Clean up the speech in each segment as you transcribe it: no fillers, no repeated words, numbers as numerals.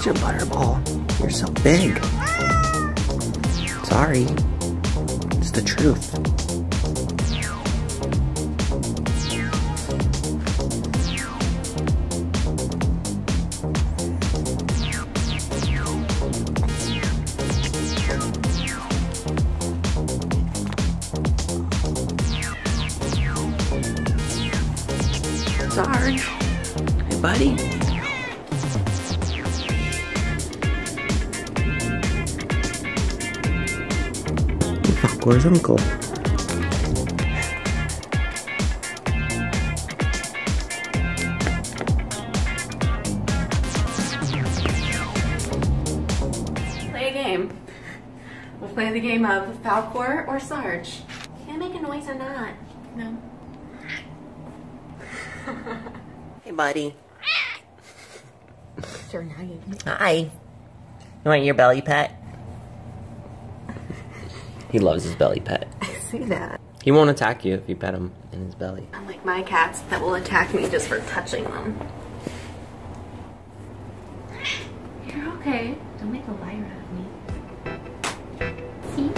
such a butterball. You're so big. Sorry. It's the truth. Sarge. Hey, buddy. Where's Uncle? Play a game. We'll play the game of Falcor or Sarge. Can I make a noise or not? No. Hey, buddy. Sure, now you. Hi. You want your belly pet? He loves his belly pet. I see that. He won't attack you if you pet him in his belly. Unlike my cats that will attack me just for touching them. You're okay. Don't make a liar out of me. See?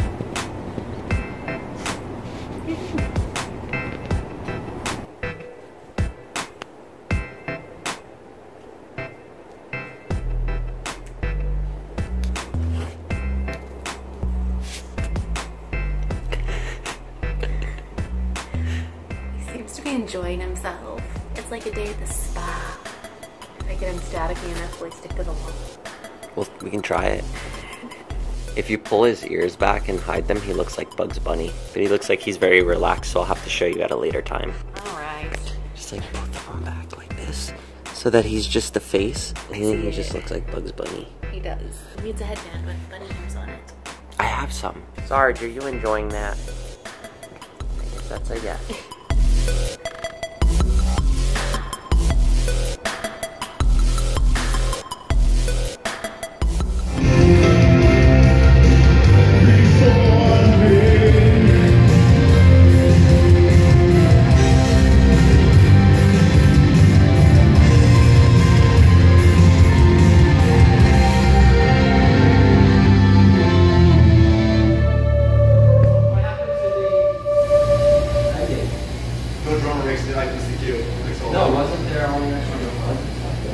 Enjoying himself. It's like a day at the spa. If I get him staticky enough, will he stick to the wall? Well, we can try it. If you pull his ears back and hide them, he looks like Bugs Bunny. But he looks like he's very relaxed, so I'll have to show you at a later time. Alright. Just like both of them back like this. So that he's just the face, and then he just looks like Bugs Bunny. He does. He needs a headband with bunny ears on it. I have some. Sarge, are you enjoying that? I guess that's a yes.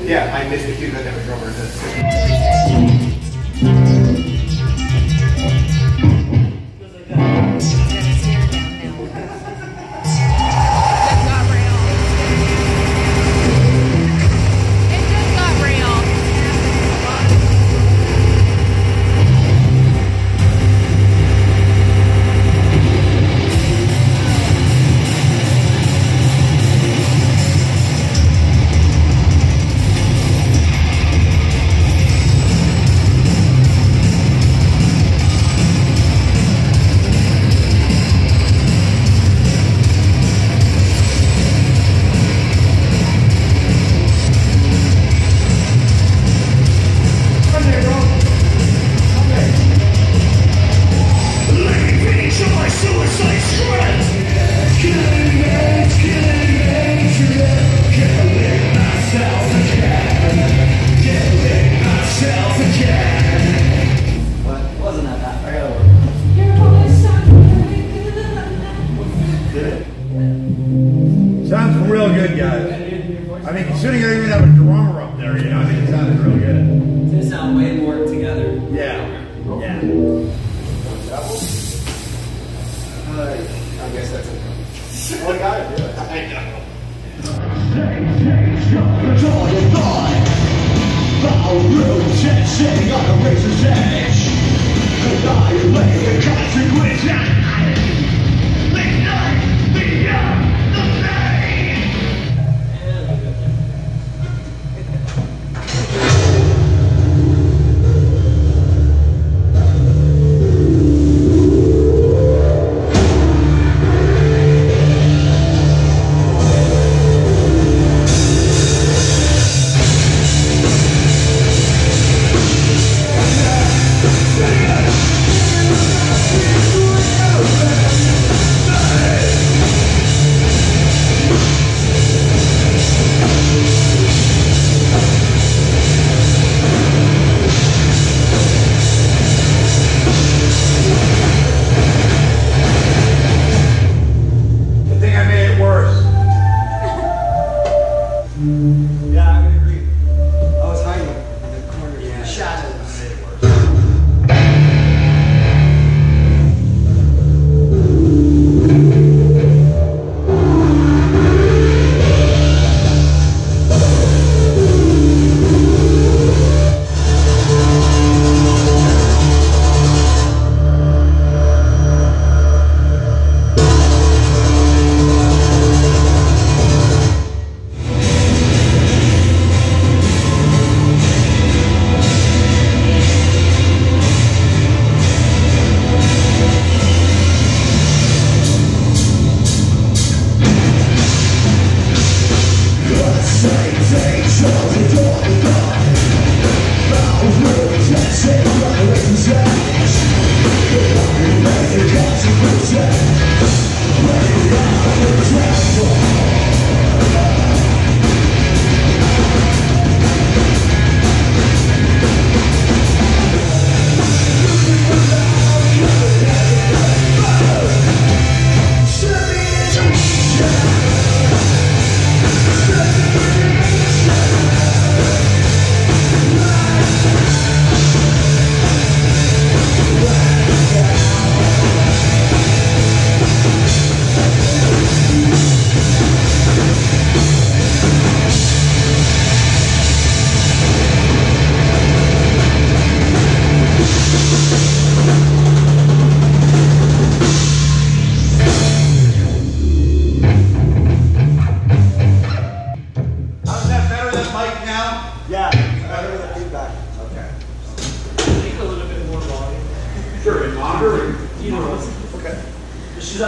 Yeah, I missed the cue that there was drummer in this. Sounds real good, guys. I mean, considering you even have a drummer up there, you know, I think it sounded real good. It's gonna sound way more together. Yeah. Yeah. I guess that's it. Well, I gotta do it. I know. Sitting on a razor's edge, annihilate the consequence. Ignite beyond the pain.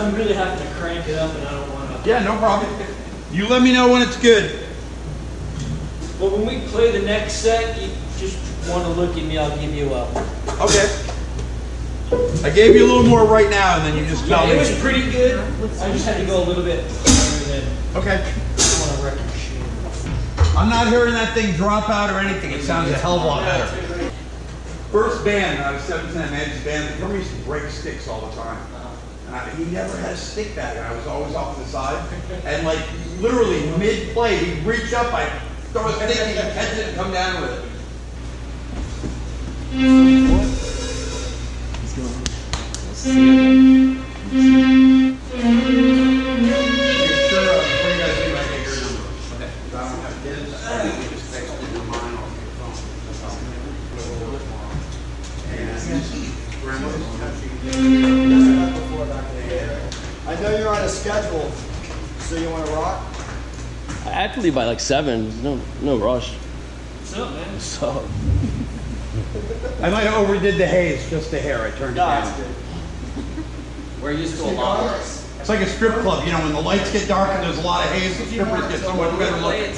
I'm really having to crank it up, and I don't want to. Yeah, no problem. You let me know when it's good. Well, when we play the next set, you just want to look at me. I'll give you a. Okay. I gave you a little more right now, and then you just tell me. It was pretty good. I just had to go a little bit higher than. Okay. On a record machine. I'm not hearing that thing drop out or anything. It sounds a hell of a lot better. First band, I was 17, I managed a band. The drummer used to break sticks all the time. And he never had a stick back, and I was always off to the side. And like, literally mid-play, he'd reach up, I'd throw a stick, he'd catch it and come down with it. I know you're on a schedule, so you want to rock? I have to leave by like 7. No rush. What's up, man? What's up? I might have overdid the haze just a hair. I turned it down. We're used to a lot. It's like a strip club, you know, when the lights get dark and there's a lot of haze, the strippers get somewhat better looking.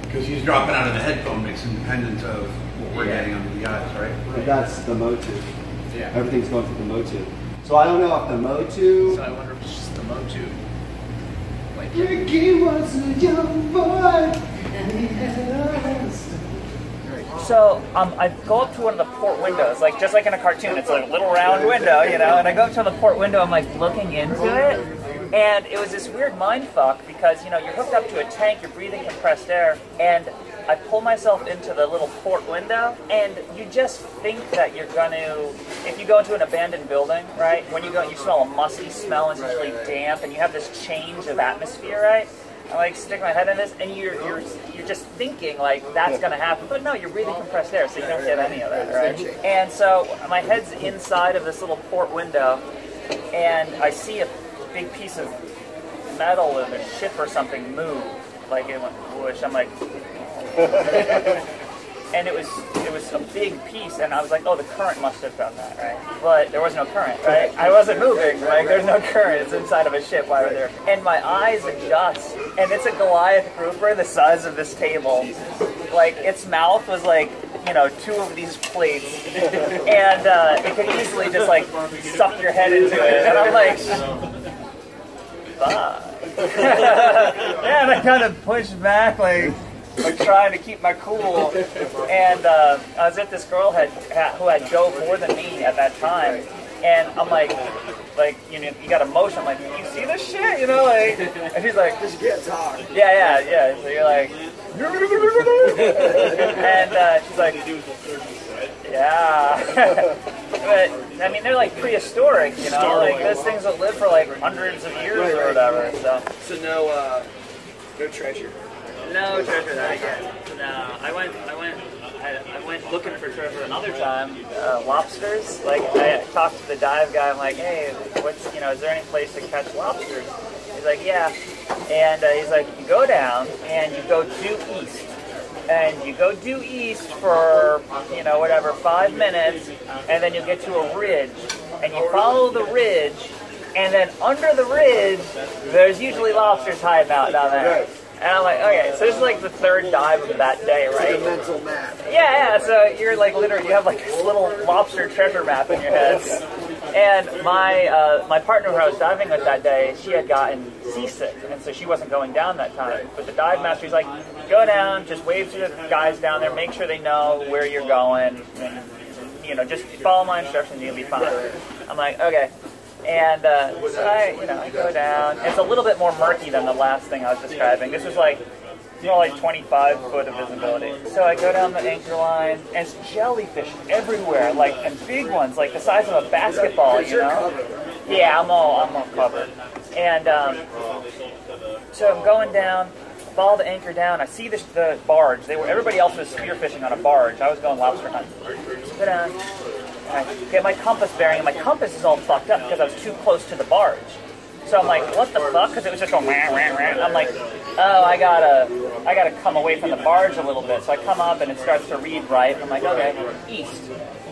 Because he's dropping out of the headphone mix independent of what we're getting under the eyes, right? That's the motive. Yeah. Everything's going through the motive. So I don't know if the motive. So I wonder if it's just the motive. Like, Ricky was a young boy. And he had us. So I go up to one of the port windows, like just like in a cartoon. It's like a little round window, you know. And I go up to the port window. I'm like looking into it, and it was this weird mind fuck because you know you're hooked up to a tank, you're breathing compressed air, and I pull myself into the little port window, and you just think that you're gonna. If you go into an abandoned building, right? When you go, you smell a musty smell, and it's usually damp, and you have this change of atmosphere, right? I like stick my head in this, and you're just thinking like that's gonna happen, but no, you're breathing compressed air, so you don't get any of that, right? And so my head's inside of this little port window, and I see a big piece of metal of a ship or something move, like it went whoosh. I'm like, and it was a big piece, and I was like, oh, the current must have done that, right? But there was no current, right? I wasn't moving, like there's no current. It's inside of a ship. Why were there? And my eyes adjust, and it's a Goliath grouper the size of this table. Like its mouth was like, you know, 2 of these plates, and it could easily just like suck your head into it. And I'm like, fuck. Yeah, and I kind of pushed back, like trying to keep my cool, and I was at this girl who had dove more than me at that time, and I'm like you know, you got emotion. I'm like, you see this shit, you know, like, and she's like, Just get talk. yeah. So you're like, and she's like, yeah. But I mean, they're like prehistoric, you know, like those things will live for like hundreds of years or whatever. So no treasure. no treasure that again. No, I went looking for treasure another time. Lobsters. Like I talked to the dive guy. I'm like, hey, what's is there any place to catch lobsters? He's like, yeah. And he's like, you go down and you go due east. And you go due east for, 5 minutes, and then you'll get to a ridge. And you follow the ridge, and then under the ridge, there's usually lobsters hiding out down there. And I'm like, okay, so this is like the 3rd dive of that day, right? It's a mental map. Yeah, so you're like literally, you have like this little lobster treasure map in your head. And my partner who I was diving with that day, she had gotten seasick, and so she wasn't going down that time. But the dive master's like, go down, just wave to the guys down there, make sure they know where you're going, and just follow my instructions, you'll be fine. I'm like, okay. And so I go down. It's a little bit more murky than the last thing I was describing. This was like more like 25 foot of visibility. So I go down the anchor line, and it's jellyfish everywhere, and big ones, like the size of a basketball, Yeah, I'm all covered. And so I'm going down, follow the anchor down. I see the barge. Everybody else was spearfishing on a barge. I was going lobster hunting. So go down. And I get my compass bearing, and my compass is all fucked up because I was too close to the barge. So I'm like, what the fuck? Because it was just going rah, rah, rah. I'm like, oh, I gotta come away from the barge a little bit. So I come up and it starts to read right. I'm like, okay, east.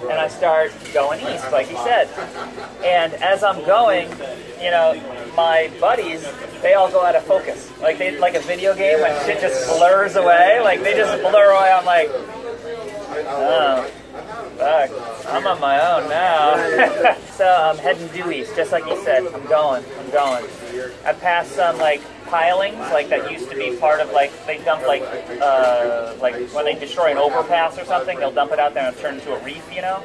And I start going east, like he said. And as I'm going, you know, my buddies, they all go out of focus. Like like a video game when shit just blurs away. Like they just blur away. I'm like, oh, fuck, I'm on my own now. So I'm heading due east, just like he said. I'm going. I passed some like pilings, like that used to be part of like they dump like when they destroy an overpass or something, they'll dump it out there and turn it into a reef, you know.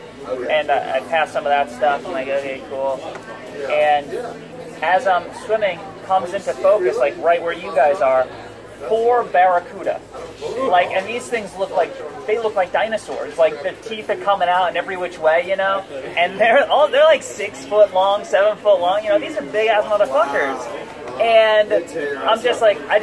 And I passed some of that stuff. I'm like, okay, cool. And as I'm swimming, comes into focus, like right where you guys are, 4 barracuda. Like, and these things look like dinosaurs. Like the teeth are coming out in every which way, you know. And they're like 6 foot long, 7 foot long. You know, these are big ass motherfuckers. And I'm just like, I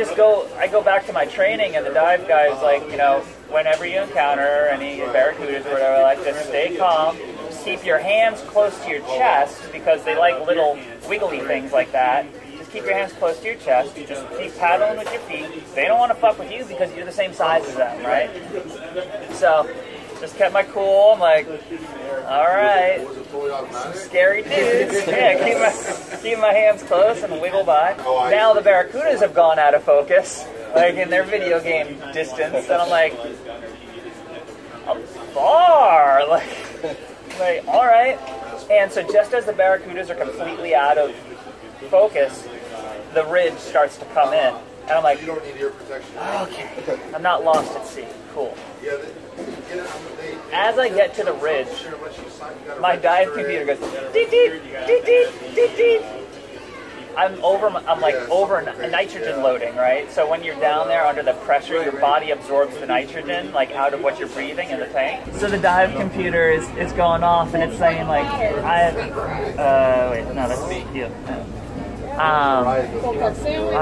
go back to my training, and the dive guy's like, you know, whenever you encounter any barracudas or whatever, like, just stay calm. Keep your hands close to your chest because they like little wiggly things like that. Just keep your hands close to your chest. You just keep paddling with your feet. They don't want to fuck with you because you're the same size as them, right? So, just kept my cool. I'm like, all right, some scary dudes. Yeah, keep my hands close and wiggle by. Now the barracudas have gone out of focus, like in their video game distance, and I'm like, I'm far, like, all right. And so just as the barracudas are completely out of focus, the ridge starts to come in. And I'm like, okay, I'm not lost at sea. Cool. As I get to the ridge, my dive computer goes, deet, deet, deet, deet, deet, deet. I'm like over nitrogen loading, right? So when you're down there under the pressure, your body absorbs the nitrogen, like out of what you're breathing in the tank. So the dive computer is going off, and it's saying like, wait, no, that's you.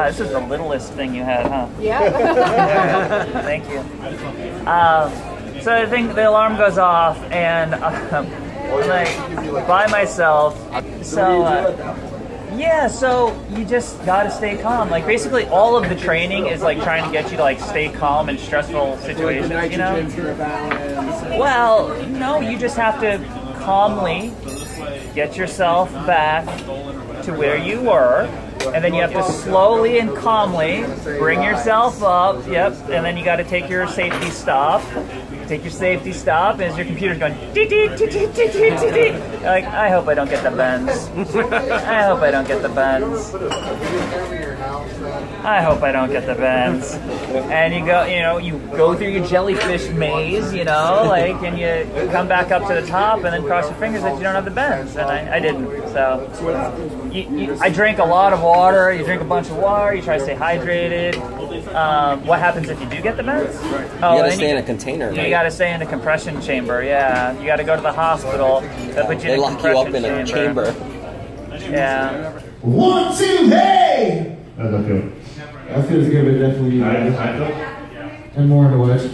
This is the littlest thing you had, huh? Yeah. Thank you. So I think the alarm goes off, and I'm like by myself. So. Yeah, so you just gotta stay calm. Like basically all of the training is like trying to get you to like stay calm in stressful situations, you know? Well, no, you just have to calmly get yourself back to where you were, and then you have to slowly and calmly bring yourself up, yep, and then you gotta take your safety stop. Take your safety stop, and as your computer's going, dee dee dee dee dee dee dee dee. Like, I hope I don't get the bends. I hope I don't get the bends. I hope I don't get the bends. And you go, you know, you go through your jellyfish maze, you know, like, and you come back up to the top, and then cross your fingers that you don't have the bends. And I didn't. So, I drank a lot of water. You drink a bunch of water. You try to stay hydrated. What happens if you do get the bends? Oh, you gotta stay in a container, right? You gotta stay in a compression chamber, yeah. You gotta go to the hospital. They lock you up in a chamber. Yeah. 1, 2, hey! How's that feel? That feels good, but definitely and more in the west.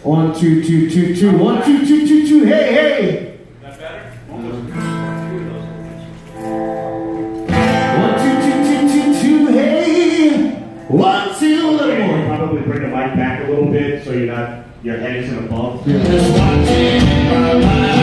1, 2, 2, 2, 2. 1, 2, 2, 2, 2. Hey, hey! That better? 1, 2, 2, 2, 2, 2. Hey! 1, 2. A little more. Probably bring the mic back a little bit so you're not your head isn't above. Just watching my life.